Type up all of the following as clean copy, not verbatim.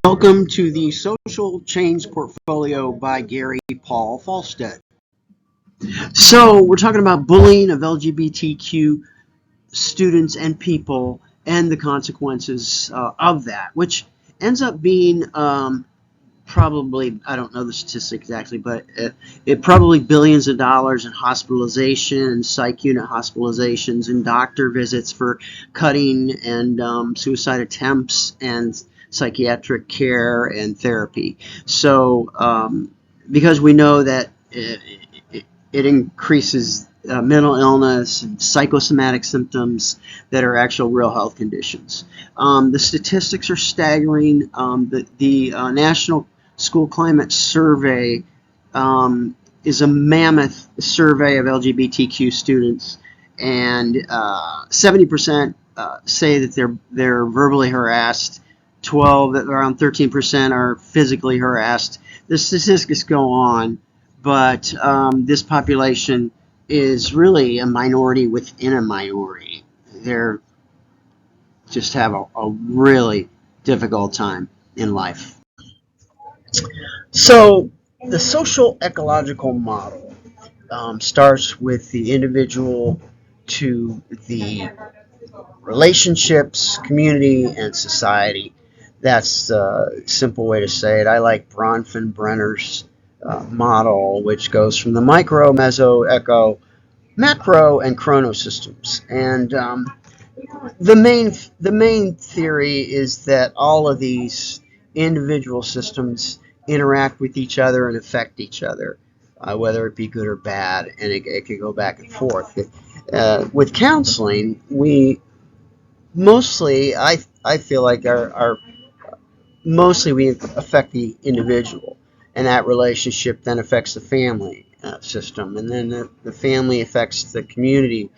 Welcome to the Social Change Portfolio by Gary Paul Falstad. So, we're talking about bullying of LGBTQ students and people and the consequences of that, which ends up being probably, I don't know the statistic exactly, but it probably billions of dollars in hospitalization, psych unit hospitalizations, and doctor visits for cutting and suicide attempts and psychiatric care and therapy. So, because we know that it increases mental illness and psychosomatic symptoms that are actual real health conditions. The statistics are staggering. The National School Climate Survey is a mammoth survey of LGBTQ students, and 70% say that they're verbally harassed. Around 13% are physically harassed. The statistics go on, but this population is really a minority within a minority. They're just have a really difficult time in life. So the social ecological model starts with the individual to the relationships, community, and society. That's a simple way to say it. I like Bronfenbrenner's model, which goes from the micro, meso, eco, macro, and chronosystems. And the main theory is that all of these individual systems interact with each other and affect each other, whether it be good or bad, and it could go back and forth. With counseling, we mostly, I feel like our mostly we affect the individual, and that relationship then affects the family system, and then the family affects the community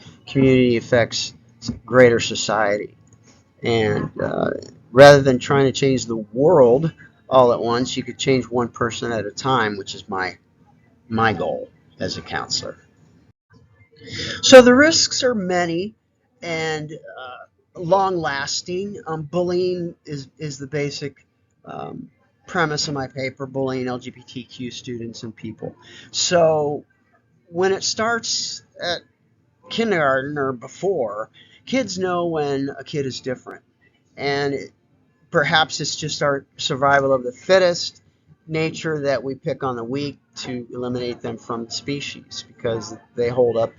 affects greater society. And rather than trying to change the world all at once, you could change one person at a time, which is my goal as a counselor. So the risks are many and long lasting. Bullying is the basic premise of my paper, bullying LGBTQ students and people. So when it starts at kindergarten or before, kids know when a kid is different. And perhaps it's just our survival of the fittest nature that we pick on the weak to eliminate them from the species because they hold up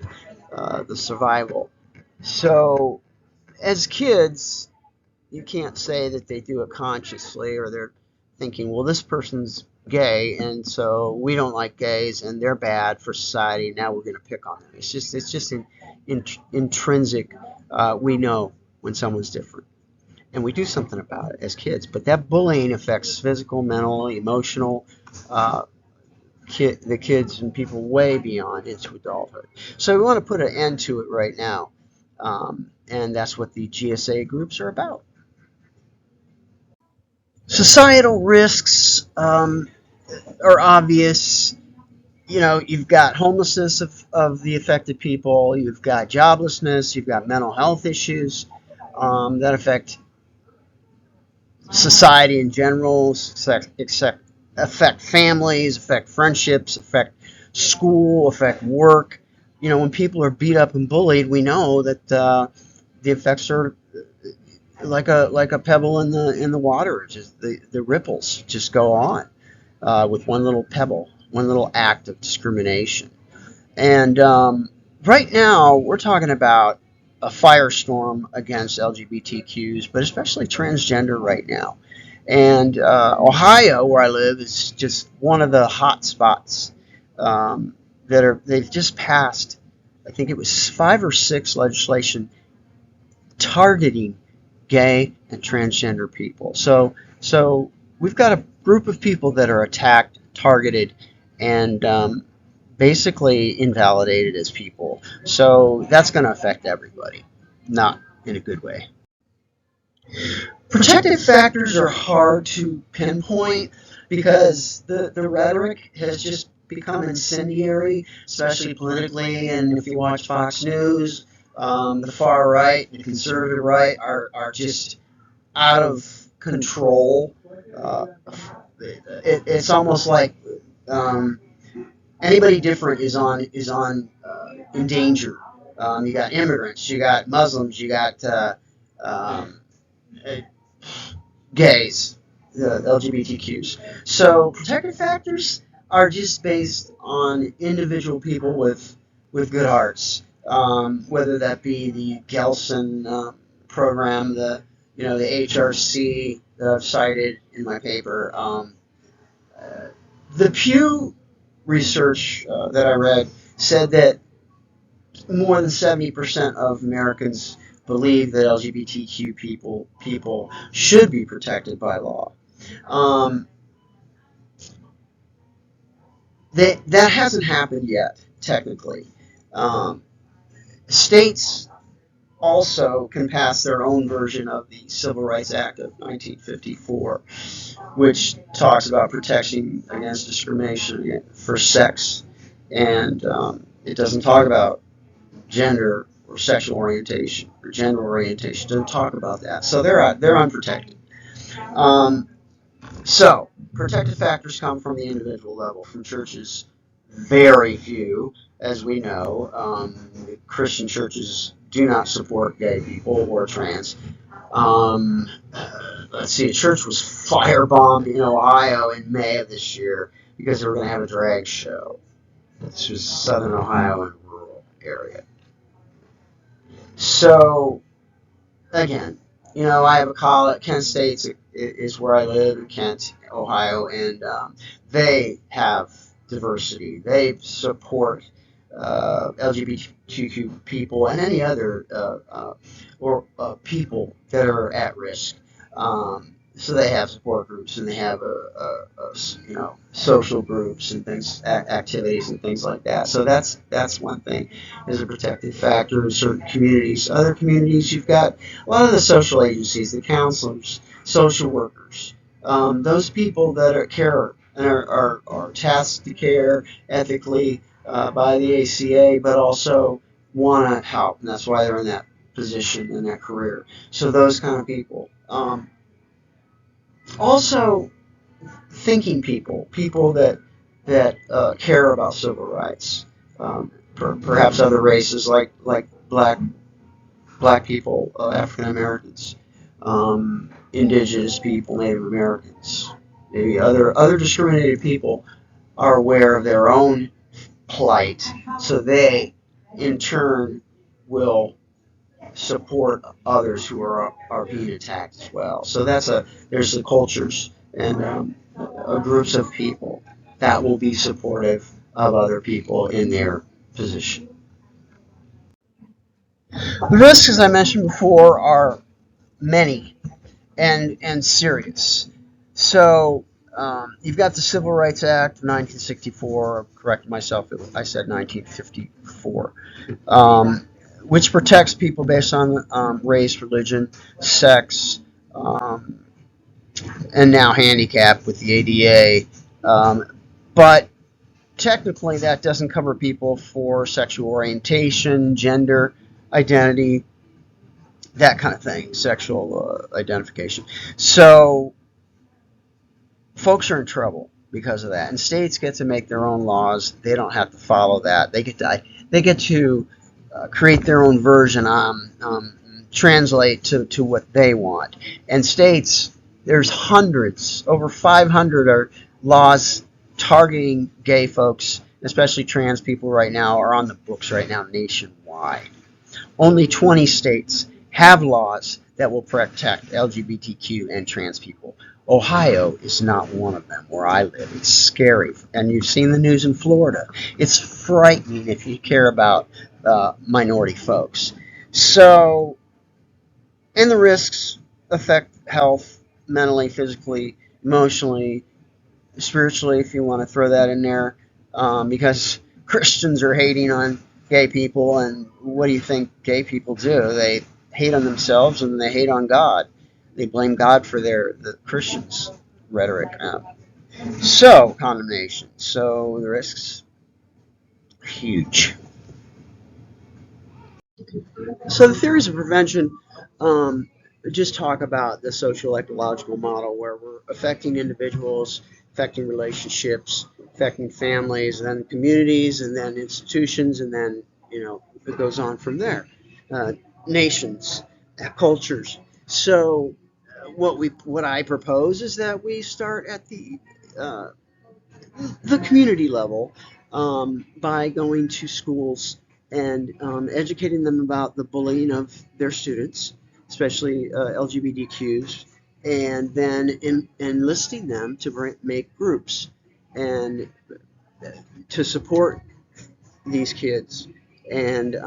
the survival. So as kids, you can't say that they do it consciously or they're thinking, well, this person's gay and so we don't like gays and they're bad for society. Now we're going to pick on them. It's just intrinsic. We know when someone's different, and we do something about it as kids. But that bullying affects physical, mental, emotional. The kids and people way beyond into adulthood. So we want to put an end to it right now, and that's what the GSA groups are about. Societal risks are obvious. You know, you've got homelessness of the affected people, you've got joblessness, you've got mental health issues that affect society in general, affect families, affect friendships, affect school, affect work. You know, when people are beat up and bullied, we know that the effects are like a pebble in the water. Just the ripples just go on with one little pebble, one little act of discrimination. And right now, we're talking about a firestorm against LGBTQs, but especially transgender right now. And Ohio, where I live, is just one of the hot spots they've just passed. I think it was 5 or 6 legislation targeting gay and transgender people. So we've got a group of people that are attacked, targeted, and basically invalidated as people. So that's going to affect everybody, not in a good way. Protective factors are hard to pinpoint because the rhetoric has just become incendiary, especially politically. And if you watch Fox News, the far right, the conservative right are just out of control. It's almost like anybody different is on in danger. You got immigrants, you got Muslims, you got um, gays, the LGBTQs. So protective factors are just based on individual people with good hearts, whether that be the Gelson program, the HRC that I've cited in my paper. The Pew research that I read said that more than 70% of Americans believe that LGBTQ people should be protected by law. Um, that hasn't happened yet, technically. Um, States also can pass their own version of the Civil Rights Act of 1954, which talks about protection against discrimination for sex, and it doesn't talk about gender or sexual orientation or gender orientation. It doesn't talk about that, so they're unprotected. Um, so protective factors come from the individual level, from churches. Very few, as we know. Christian churches do not support gay people or trans. Let's see, a church was firebombed in Ohio in May of this year because they were going to have a drag show. This was southern Ohio in a rural area. So, again, I have a college, Kent State is where I live, in Kent, Ohio, and they have diversity. They support LGBTQ people and any other people that are at risk. So they have support groups, and they have social groups and things, activities and things like that. So that's one thing, is a protective factor in certain communities. Other communities, you've got a lot of the social agencies, the counselors, social workers, those people that care and are tasked to care ethically by the ACA, but also want to help, and that's why they're in that position, in that career. So those kind of people. Also, thinking people that care about civil rights, perhaps other races like black people, African Americans, indigenous people, Native Americans, maybe other discriminated people are aware of their own plight, so they in turn will support others who are being attacked as well. So there's the cultures and groups of people that will be supportive of other people in their position. The risks, as I mentioned before, are many and serious. So you've got the Civil Rights Act of 1964. I've corrected myself. I said 1954. Which protects people based on race, religion, sex, and now handicap with the ADA. But technically, that doesn't cover people for sexual orientation, gender identity, that kind of thing, sexual identification. So folks are in trouble because of that, and states get to make their own laws. They don't have to follow that. They get to create their own version, translate to what they want. And states, there's hundreds, over 500 are laws targeting gay folks, especially trans people right now, are on the books right now nationwide. Only 20 states have laws that will protect LGBTQ and trans people. Ohio is not one of them where I live. It's scary. And you've seen the news in Florida. It's frightening if you care about minority folks. So, and the risks affect health, mentally, physically, emotionally, spiritually, if you want to throw that in there, because Christians are hating on gay people, and what do you think gay people do? They hate on themselves and they hate on God. They blame God for the Christians' rhetoric. So, condemnation. So, the risks are huge. So, the theories of prevention, just talk about the social ecological model where we're affecting individuals, affecting relationships, affecting families, and then communities, and then institutions, and then it goes on from there. Uh, Nations, cultures. So what I propose is that we start at uh, the community level by going to schools and educating them about the bullying of their students, especially LGBTQs, and then enlisting them to make groups and to support these kids and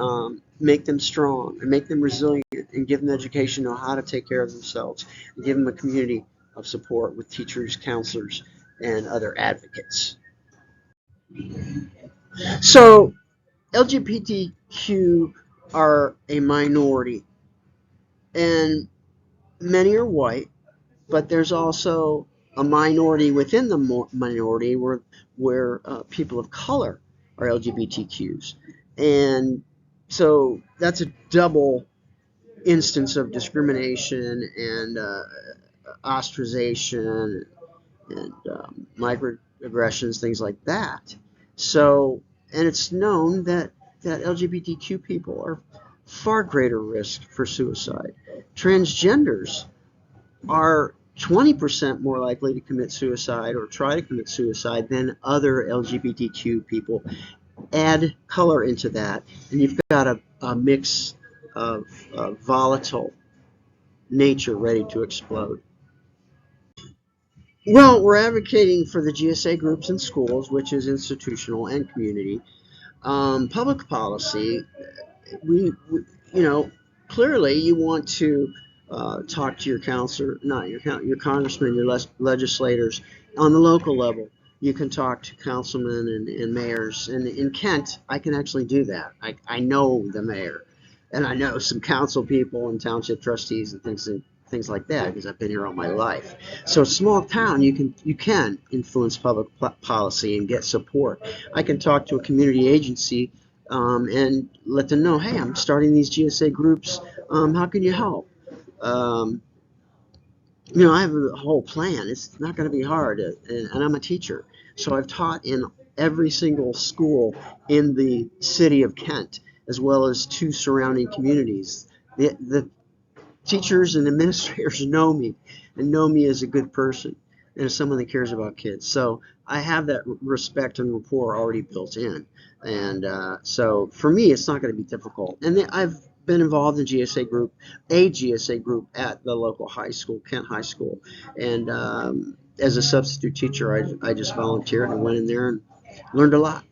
make them strong and make them resilient and give them education on how to take care of themselves and give them a community of support with teachers, counselors, and other advocates. So LGBTQ are a minority, and many are white, but there's also a minority within the minority where people of color are LGBTQs, and so that's a double instance of discrimination and ostracization and microaggressions, things like that. So, and it's known that LGBTQ people are far greater risk for suicide. Transgenders are 20% more likely to commit suicide or try to commit suicide than other LGBTQ people. Add color into that, and you've got a mix of volatile nature ready to explode. Well, we're advocating for the GSA groups in schools, which is institutional and community. Public policy, we clearly you want to talk to your counselor, not your congressman, your legislators on the local level. You can talk to councilmen and mayors. And in Kent, I can actually do that. I know the mayor, and I know some council people and township trustees and things like that because I've been here all my life. So, a small town, you can influence public policy and get support. I can talk to a community agency and let them know, hey, I'm starting these GSA groups. How can you help? Um, I have a whole plan. It's not going to be hard, and I'm a teacher, so I've taught in every single school in the city of Kent, as well as two surrounding communities. The teachers and administrators know me and know me as a good person and as someone that cares about kids. So I have that respect and rapport already built in. And so for me, it's not going to be difficult. And I've been involved in a GSA group at the local high school, Kent High School. And as a substitute teacher, I just volunteered and went in there and learned a lot.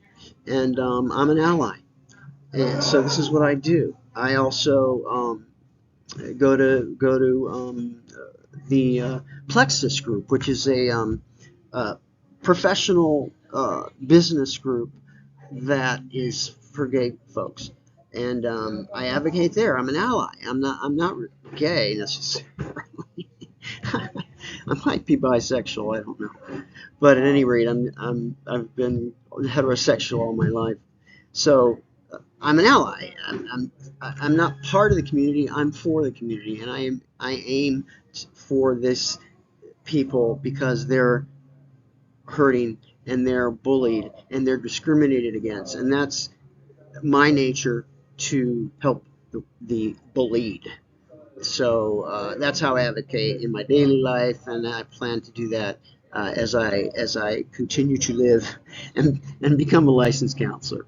And I'm an ally. And so this is what I do. I also go to the Plexus Group, which is a professional business group that is for gay folks, and I advocate there. I'm an ally. I'm not gay necessarily. I might be bisexual. I don't know, but at any rate, I've been heterosexual all my life, so I'm an ally. I'm not part of the community. I'm for the community, and I aim for this people because they're hurting and they're bullied and they're discriminated against, and that's my nature to help the bullied. So that's how I advocate in my daily life, and I plan to do that as I continue to live and become a licensed counselor.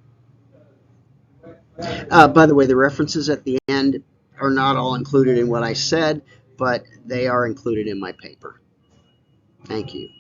By the way, the references at the end are not all included in what I said, but they are included in my paper. Thank you.